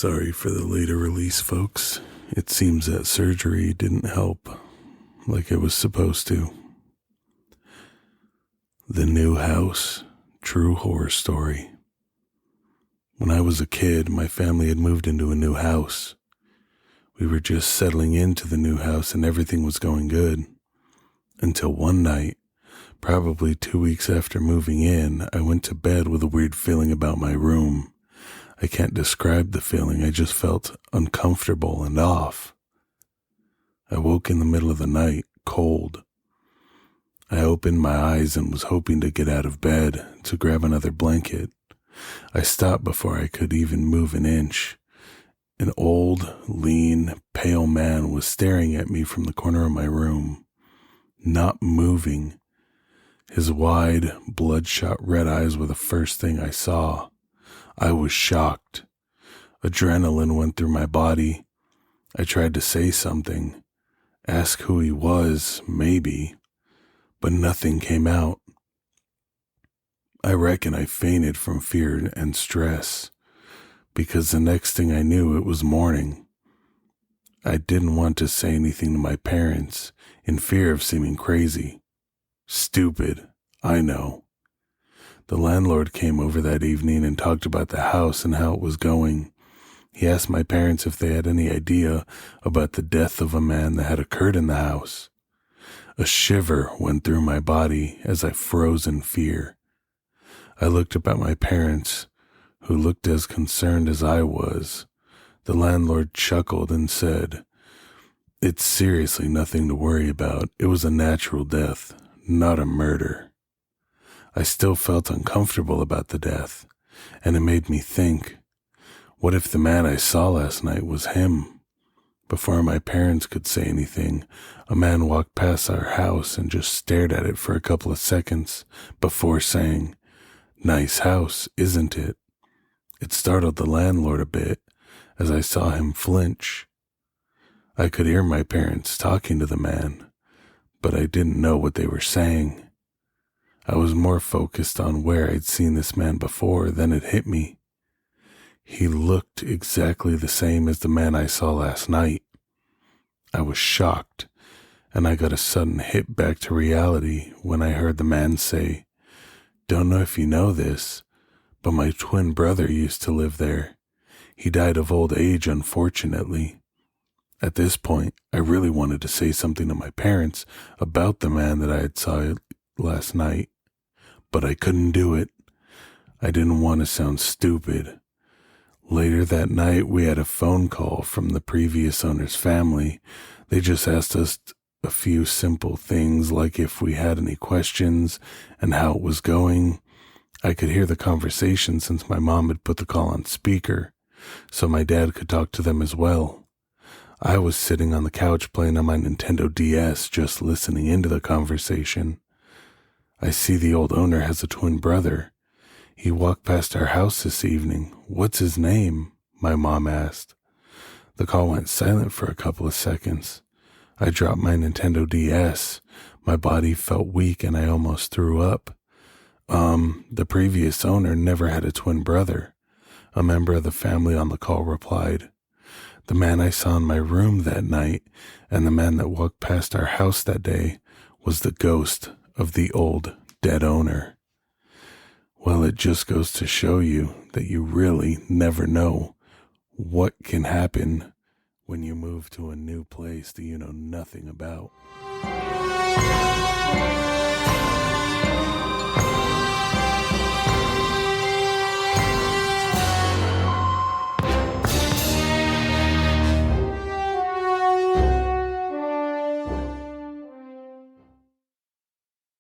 Sorry for the later release, folks. It seems that surgery didn't help like it was supposed to. The New House, True Horror Story. When I was a kid, my family had moved into a new house. We were just settling into the new house and everything was going good. Until one night, probably 2 weeks after moving in, I went to bed with a weird feeling about my room. I can't describe the feeling, I just felt uncomfortable and off. I woke in the middle of the night, cold. I opened my eyes and was hoping to get out of bed to grab another blanket. I stopped before I could even move an inch. An old, lean, pale man was staring at me from the corner of my room, not moving. His wide, bloodshot red eyes were the first thing I saw. I was shocked. Adrenaline went through my body. I tried to say something, ask who he was, maybe, but nothing came out. I reckon I fainted from fear and stress, because the next thing I knew it was morning. I didn't want to say anything to my parents, in fear of seeming crazy. Stupid, I know. The landlord came over that evening and talked about the house and how it was going. He asked my parents if they had any idea about the death of a man that had occurred in the house. A shiver went through my body as I froze in fear. I looked up at my parents, who looked as concerned as I was. The landlord chuckled and said, "It's seriously nothing to worry about. It was a natural death, not a murder." I still felt uncomfortable about the death, and it made me think, what if the man I saw last night was him? Before my parents could say anything, a man walked past our house and just stared at it for a couple of seconds before saying, "Nice house, isn't it?" It startled the landlord a bit as I saw him flinch. I could hear my parents talking to the man, but I didn't know what they were saying. I was more focused on where I'd seen this man before than it hit me. He looked exactly the same as the man I saw last night. I was shocked, and I got a sudden hit back to reality when I heard the man say, "Don't know if you know this, but my twin brother used to live there. He died of old age, unfortunately." At this point, I really wanted to say something to my parents about the man that I had saw last night, but I couldn't do it. I didn't want to sound stupid. Later that night, we had a phone call from the previous owner's family. They just asked us a few simple things like if we had any questions and how it was going. I could hear the conversation since my mom had put the call on speaker, so my dad could talk to them as well. I was sitting on the couch playing on my Nintendo DS, just listening into the conversation. I see the old owner has a twin brother. He walked past our house this evening. "What's his name?" my mom asked. The call went silent for a couple of seconds. I dropped my Nintendo DS. My body felt weak and I almost threw up. The previous owner never had a twin brother. A member of the family on the call replied. The man I saw in my room that night and the man that walked past our house that day was the ghost of the old dead owner. Well, it just goes to show you that you really never know what can happen when you move to a new place that you know nothing about.